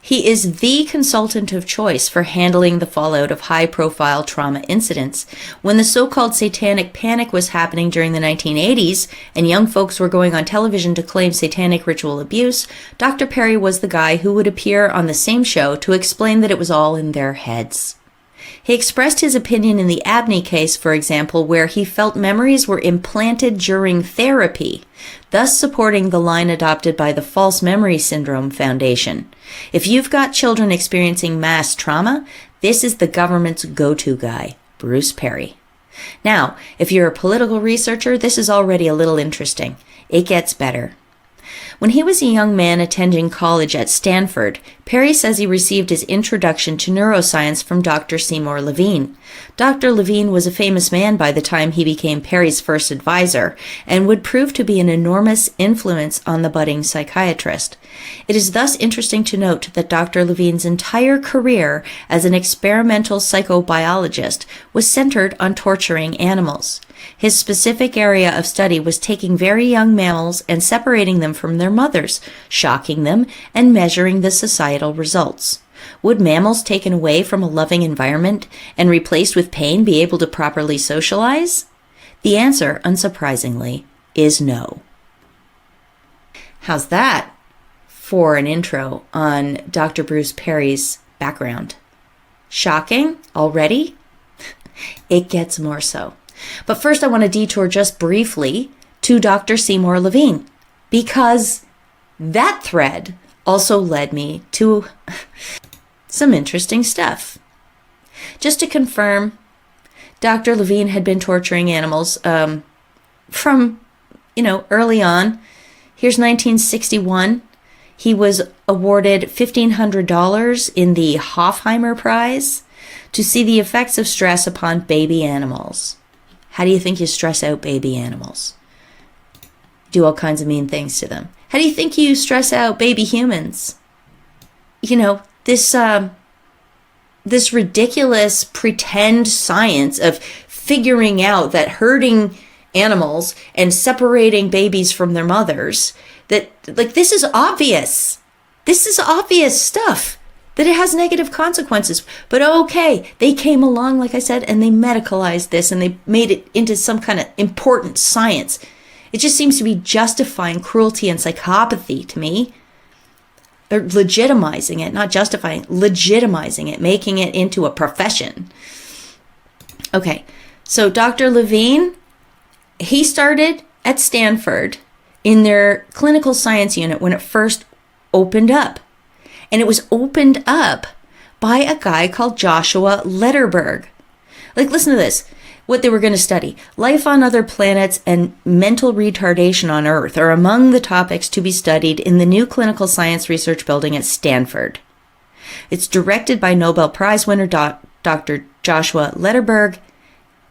He is the consultant of choice for handling the fallout of high-profile trauma incidents. When the so-called satanic panic was happening during the 1980s, and young folks were going on television to claim satanic ritual abuse, Dr. Perry was the guy who would appear on the same show to explain that it was all in their heads. He expressed his opinion in the Abney case, for example, where he felt memories were implanted during therapy, thus supporting the line adopted by the False Memory Syndrome Foundation. If you've got children experiencing mass trauma, this is the government's go-to guy, Bruce Perry. Now, if you're a political researcher, this is already a little interesting. It gets better. When he was a young man attending college at Stanford, Perry says he received his introduction to neuroscience from Dr. Seymour Levine. Dr. Levine was a famous man by the time he became Perry's first advisor and would prove to be an enormous influence on the budding psychiatrist. It is thus interesting to note that Dr. Levine's entire career as an experimental psychobiologist was centered on torturing animals. His specific area of study was taking very young mammals and separating them from their mothers, shocking them, and measuring the societal results. Would mammals taken away from a loving environment and replaced with pain be able to properly socialize? The answer, unsurprisingly, is no. How's that for an intro on Dr. Bruce Perry's background? Shocking already? It gets more so. But first I want to detour just briefly to Dr. Seymour Levine, because that thread also led me to some interesting stuff. Just to confirm, Dr. Levine had been torturing animals from, early on. Here's 1961. He was awarded $1,500 in the Hofheimer Prize to see the effects of stress upon baby animals. How do you think you stress out baby animals? Do all kinds of mean things to them. How do you think you stress out baby humans? This ridiculous pretend science of figuring out that hurting animals and separating babies from their mothers, this is obvious. This is obvious stuff. That it has negative consequences. But okay, they came along, like I said, and they medicalized this and they made it into some kind of important science. It just seems to be justifying cruelty and psychopathy to me. Or legitimizing it, not justifying, legitimizing it, making it into a profession. Okay, so Dr. Levine, he started at Stanford in their clinical science unit when it first opened up. And it was opened up by a guy called Joshua Lederberg. Listen to this. What they were going to study. Life on other planets and mental retardation on Earth are among the topics to be studied in the new clinical science research building at Stanford. It's directed by Nobel Prize winner Dr. Joshua Lederberg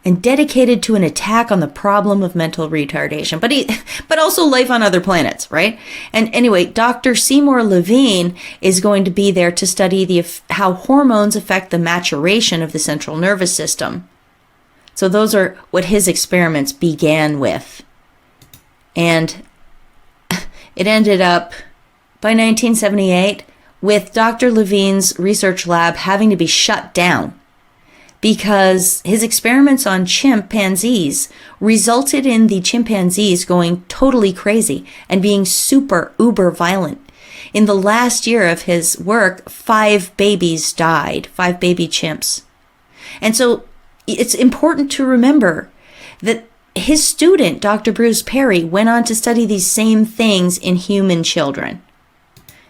and dedicated to an attack on the problem of mental retardation, but also life on other planets, right? And anyway, Dr. Seymour Levine is going to be there to study how hormones affect the maturation of the central nervous system. So those are what his experiments began with. And it ended up, by 1978, with Dr. Levine's research lab having to be shut down, because his experiments on chimpanzees resulted in the chimpanzees going totally crazy and being super uber violent. In the last year of his work, 5 babies died, 5 baby chimps. And so it's important to remember that his student, Dr. Bruce Perry, went on to study these same things in human children.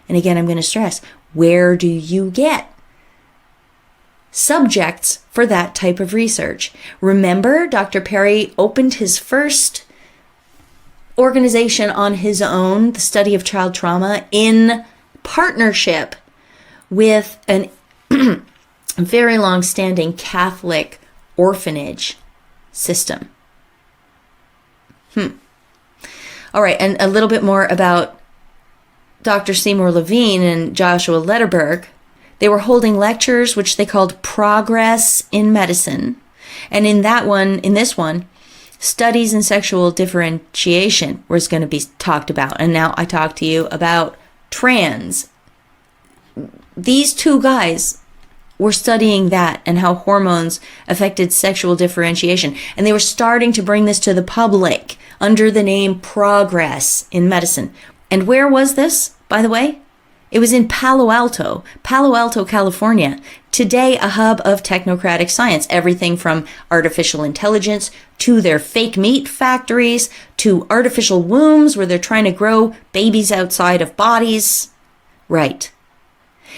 And again, I'm going to stress, where do you get subjects for that type of research? Remember, Dr. Perry opened his first organization on his own, the study of child trauma, in partnership with a very long-standing Catholic orphanage system. All right, and a little bit more about Dr. Seymour Levine and Joshua Lederberg. They were holding lectures, which they called Progress in Medicine. And in this one, studies in sexual differentiation was going to be talked about. And now I talk to you about trans these two guys were studying that and how hormones affected sexual differentiation. And they were starting to bring this to the public under the name Progress in Medicine. And where was this, by the way? It was in Palo Alto, California. Today, a hub of technocratic science. Everything from artificial intelligence to their fake meat factories to artificial wombs where they're trying to grow babies outside of bodies. Right.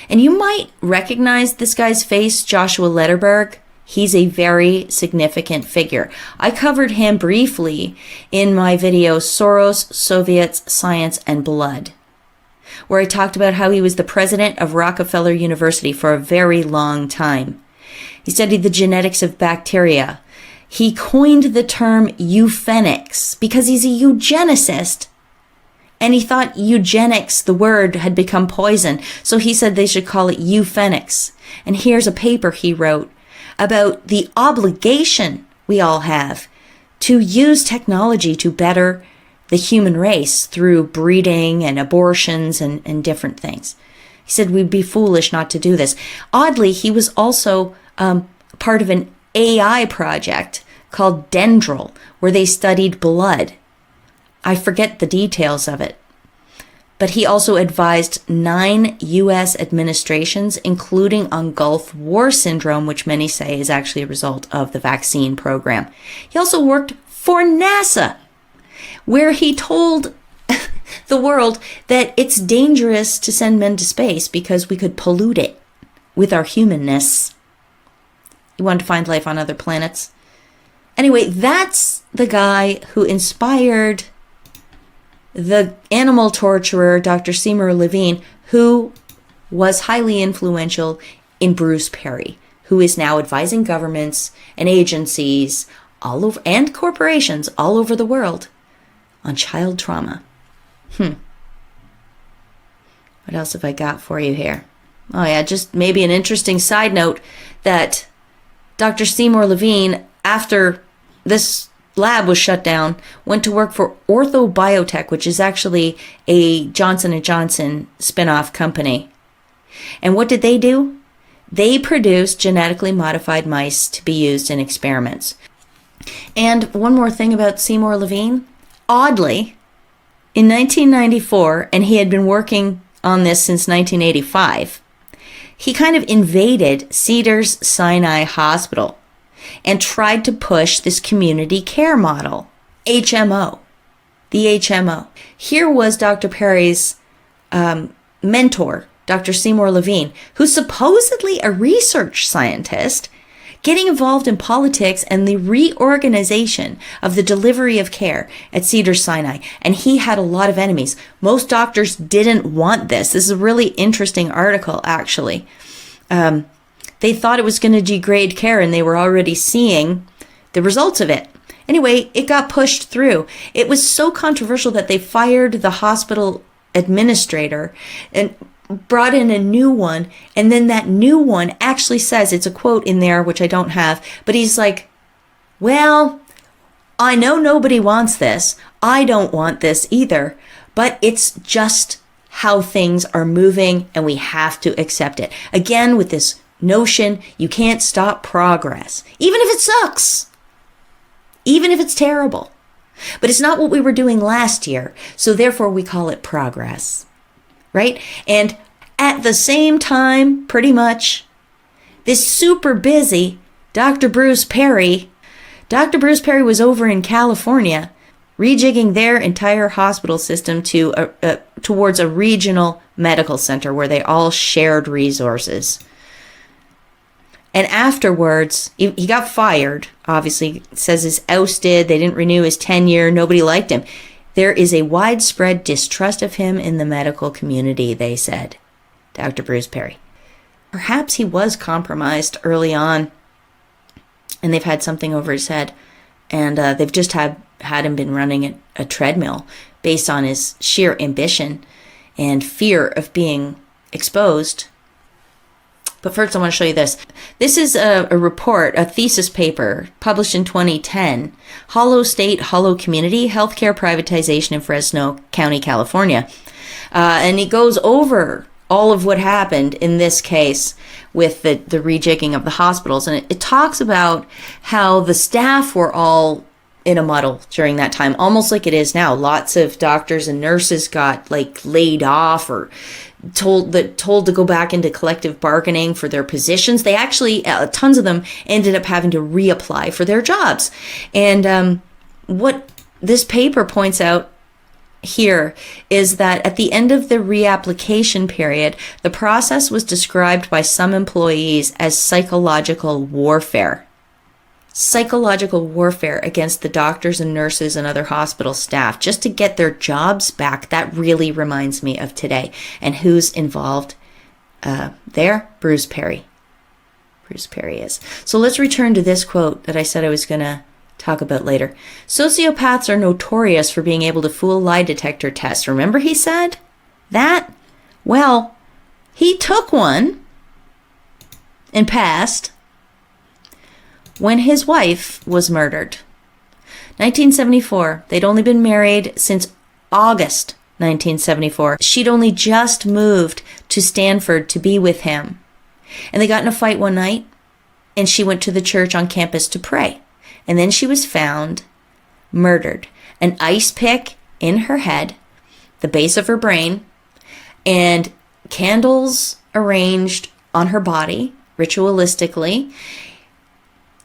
And you might recognize this guy's face, Joshua Lederberg. He's a very significant figure. I covered him briefly in my video, Soros, Soviets, Science, and Blood, where I talked about how he was the president of Rockefeller University for a very long time. He studied the genetics of bacteria. He coined the term eugenics because he's a eugenicist. And he thought eugenics, the word, had become poison. So he said they should call it euphenics. And here's a paper he wrote about the obligation we all have to use technology to better the human race through breeding and abortions and different things. He said we'd be foolish not to do this. Oddly, he was also part of an AI project called Dendril, where they studied blood. I forget the details of it. But he also advised 9 U.S. administrations, including on Gulf War syndrome, which many say is actually a result of the vaccine program. He also worked for NASA, where he told the world that it's dangerous to send men to space because we could pollute it with our humanness. He wanted to find life on other planets. Anyway, that's the guy who inspired the animal torturer, Dr. Seymour Levine, who was highly influential in Bruce Perry, who is now advising governments and agencies all over and corporations all over the world on child trauma. What else have I got for you here? Oh yeah, just maybe an interesting side note that Dr. Seymour Levine, after this lab was shut down, went to work for Ortho Biotech, which is actually a Johnson & Johnson spin-off company. And what did they do? They produced genetically modified mice to be used in experiments. And one more thing about Seymour Levine. Oddly, in 1994, and he had been working on this since 1985, he kind of invaded Cedars-Sinai Hospital and tried to push this community care model, HMO, the HMO. Here was Dr. Perry's mentor, Dr. Seymour Levine, who's supposedly a research scientist, getting involved in politics and the reorganization of the delivery of care at Cedars-Sinai. And he had a lot of enemies. Most doctors didn't want this. This is a really interesting article, actually. They thought it was going to degrade care, and they were already seeing the results of it. Anyway, it got pushed through. It was so controversial that they fired the hospital administrator and brought in a new one. And then that new one actually says, it's a quote in there, which I don't have, but he's like, well, I know nobody wants this. I don't want this either, but it's just how things are moving and we have to accept it. Again, with this notion, you can't stop progress, even if it sucks, even if it's terrible. But it's not what we were doing last year, so therefore we call it progress, right? And at the same time, pretty much, this super busy Dr. Bruce Perry was over in California rejigging their entire hospital system to towards a regional medical center where they all shared resources. And afterwards, he got fired. Obviously, it says he's ousted. They didn't renew his tenure. Nobody liked him. There is a widespread distrust of him in the medical community, they said. Dr. Bruce Perry. Perhaps he was compromised early on, and they've had something over his head, and they've just had him been running a treadmill based on his sheer ambition and fear of being exposed. But first, I want to show you this. This is a report, a thesis paper published in 2010, Hollow State, Hollow Community, Healthcare Privatization in Fresno County, California. And it goes over all of what happened in this case with the rejigging of the hospitals. And it talks about how the staff were all in a muddle during that time, almost like it is now. Lots of doctors and nurses got like laid off or told to go back into collective bargaining for their positions. They actually, tons of them ended up having to reapply for their jobs. And what this paper points out here is that at the end of the reapplication period, the process was described by some employees as psychological warfare. Psychological warfare against the doctors and nurses and other hospital staff just to get their jobs back. That really reminds me of today. And who's involved there? Bruce Perry. Bruce Perry is. So let's return to this quote that I said I was going to talk about later. Sociopaths are notorious for being able to fool lie detector tests. Remember he said that? Well, he took one and passed when his wife was murdered. 1974. They'd only been married since August 1974. She'd only just moved to Stanford to be with him. And they got in a fight one night, and she went to the church on campus to pray. And then she was found murdered. An ice pick in her head, the base of her brain, and candles arranged on her body ritualistically,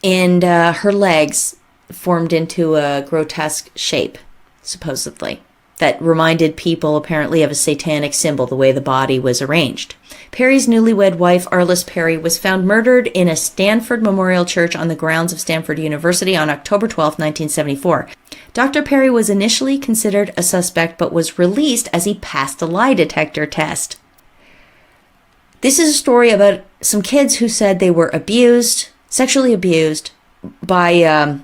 and her legs formed into a grotesque shape, supposedly, that reminded people apparently of a satanic symbol, the way the body was arranged. Perry's newlywed wife, Arliss Perry, was found murdered in a Stanford Memorial Church on the grounds of Stanford University on October 12, 1974. Dr. Perry was initially considered a suspect but was released as he passed a lie detector test. This is a story about some kids who said they were abused, sexually abused by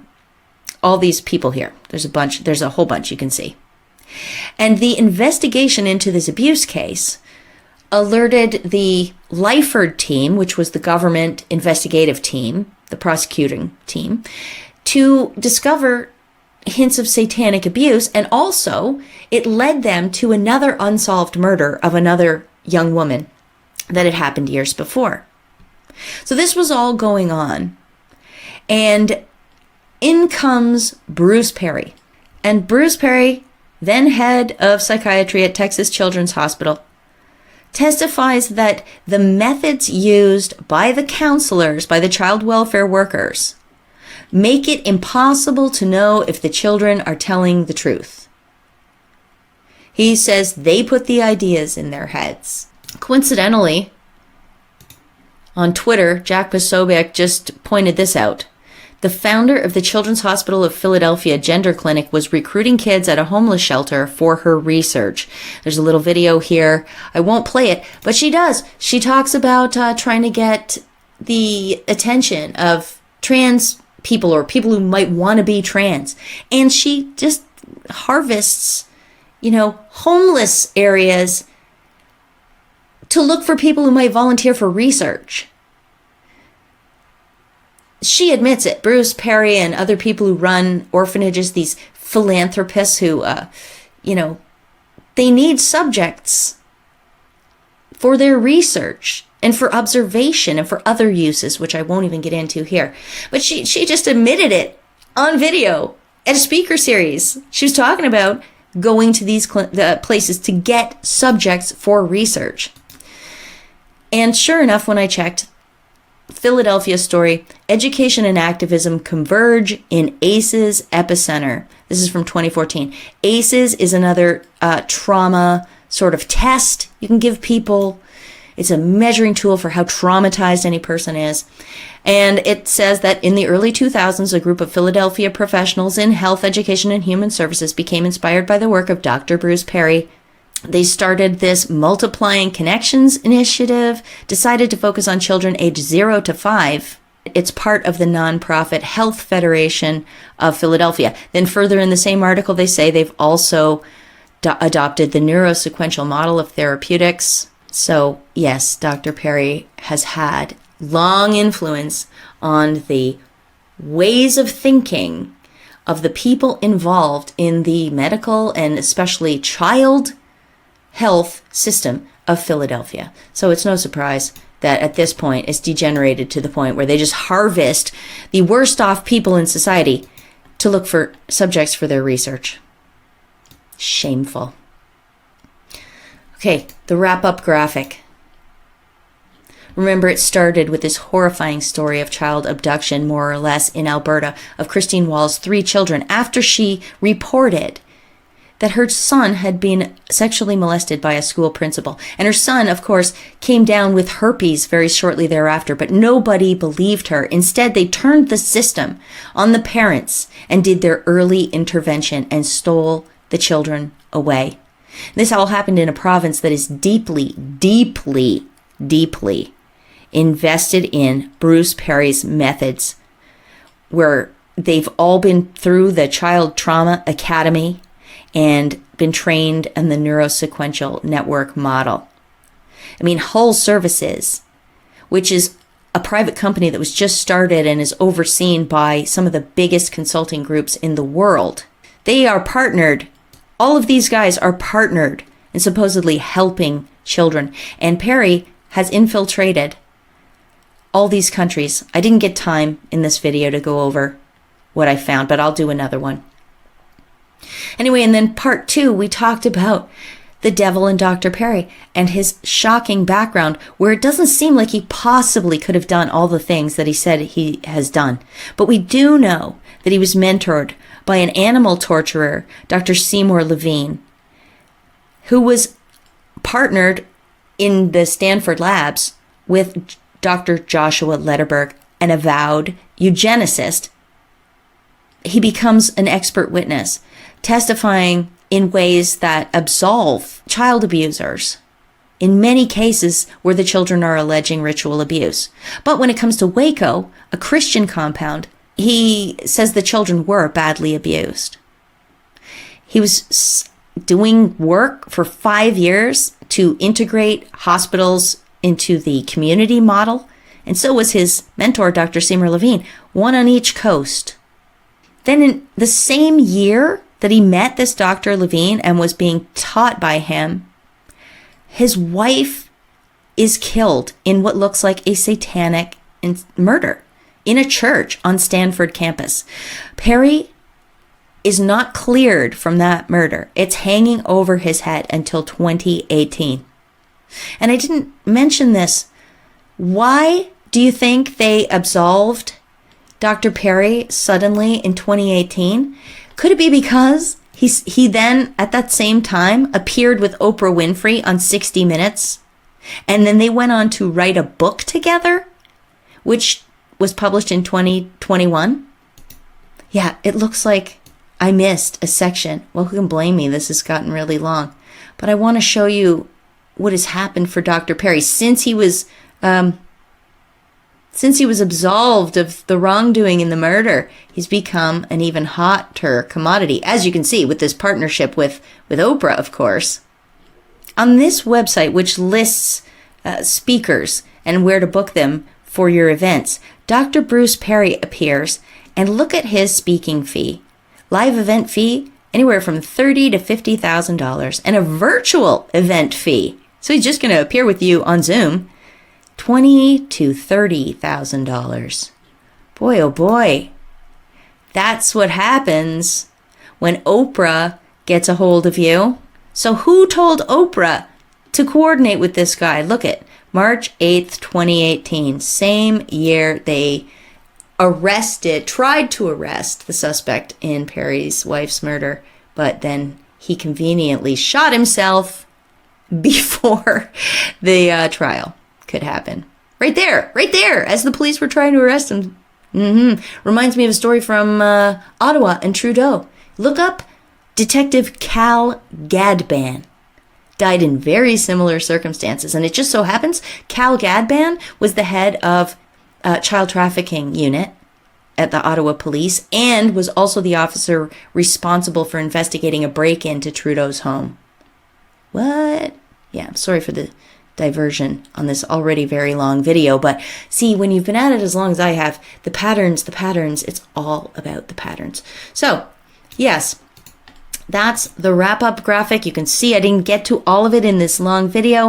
all these people here. There's a whole bunch you can see. And the investigation into this abuse case alerted the Lyford team, which was the government investigative team, the prosecuting team, to discover hints of satanic abuse. And also it led them to another unsolved murder of another young woman that had happened years before. So this was all going on. And in comes Bruce Perry. And Bruce Perry, then head of psychiatry at Texas Children's Hospital, testifies that the methods used by the counselors, by the child welfare workers, make it impossible to know if the children are telling the truth. He says they put the ideas in their heads. Coincidentally, on Twitter, Jack Posobiec just pointed this out. The founder of the Children's Hospital of Philadelphia Gender Clinic was recruiting kids at a homeless shelter for her research. There's a little video here. I won't play it, but she does. She talks about trying to get the attention of trans people or people who might want to be trans. And she just harvests, homeless areas to look for people who might volunteer for research. She admits it. Bruce Perry and other people who run orphanages, these philanthropists who, they need subjects for their research and for observation and for other uses, which I won't even get into here. But she just admitted it on video at a speaker series. She was talking about going to these places to get subjects for research. And sure enough, when I checked, Philadelphia story, education and activism converge in ACEs epicenter. This is from 2014. ACEs is another trauma sort of test you can give people. It's a measuring tool for how traumatized any person is. And it says that in the early 2000s, a group of Philadelphia professionals in health, education, and human services became inspired by the work of Dr. Bruce Perry. They started this Multiplying Connections initiative, decided to focus on children aged 0 to 5. It's part of the nonprofit Health Federation of Philadelphia. Then further in the same article, they say they've also adopted the neurosequential model of therapeutics. So yes, Dr. Perry has had long influence on the ways of thinking of the people involved in the medical and especially child health system of Philadelphia. So it's no surprise that at this point it's degenerated to the point where they just harvest the worst off people in society to look for subjects for their research. Shameful. Okay, the wrap-up graphic. Remember, it started with this horrifying story of child abduction, more or less, in Alberta, of Christine Wall's 3 children after she reported that her son had been sexually molested by a school principal. And her son, of course, came down with herpes very shortly thereafter, but nobody believed her. Instead, they turned the system on the parents and did their early intervention and stole the children away. This all happened in a province that is deeply, deeply, deeply invested in Bruce Perry's methods, where they've all been through the Child Trauma Academy and been trained in the neurosequential network model. I mean, Hull Services, which is a private company that was just started and is overseen by some of the biggest consulting groups in the world, they are partnered. All of these guys are partnered in supposedly helping children. And Perry has infiltrated all these countries. I didn't get time in this video to go over what I found, but I'll do another one. Anyway, and then part 2, we talked about the devil and Dr. Perry and his shocking background, where it doesn't seem like he possibly could have done all the things that he said he has done. But we do know that he was mentored by an animal torturer, Dr. Seymour Levine, who was partnered in the Stanford labs with Dr. Joshua Lederberg, an avowed eugenicist. He becomes an expert witness, testifying in ways that absolve child abusers in many cases where the children are alleging ritual abuse. But when it comes to Waco, a Christian compound, he says the children were badly abused. He was doing work for 5 years to integrate hospitals into the community model, and so was his mentor, Dr. Seymour Levine, one on each coast. Then in the same year that he met this Dr. Levine and was being taught by him, his wife is killed in what looks like a satanic murder in a church on Stanford campus. Perry is not cleared from that murder. It's hanging over his head until 2018. And I didn't mention this. Why do you think they absolved Dr. Perry suddenly in 2018? Could it be because he then, at that same time, appeared with Oprah Winfrey on 60 Minutes? And then they went on to write a book together, which was published in 2021? Yeah, it looks like I missed a section. Well, who can blame me? This has gotten really long. But I want to show you what has happened for Dr. Perry since he was absolved of the wrongdoing in the murder. He's become an even hotter commodity, as you can see with this partnership with Oprah, of course. On this website, which lists speakers and where to book them for your events, Dr. Bruce Perry appears, and look at his speaking fee. Live event fee, anywhere from $30,000 to $50,000, and a virtual event fee. So he's just going to appear with you on Zoom. $20,000 to $30,000. Boy, oh boy. That's what happens when Oprah gets a hold of you. So who told Oprah to coordinate with this guy? Look at March 8th, 2018. Same year they tried to arrest the suspect in Perry's wife's murder, but then he conveniently shot himself before the trial could happen. Right there, as the police were trying to arrest him. Reminds me of a story from Ottawa and Trudeau. Look up Detective Cal Gadban. Died in very similar circumstances. And it just so happens Cal Gadban was the head of child trafficking unit at the Ottawa Police and was also the officer responsible for investigating a break-in to Trudeau's home. What? Yeah, I'm sorry for the diversion on this already very long video, but see, when you've been at it as long as I have, the patterns, it's all about the patterns. So, yes, that's the wrap-up graphic. You can see I didn't get to all of it in this long video.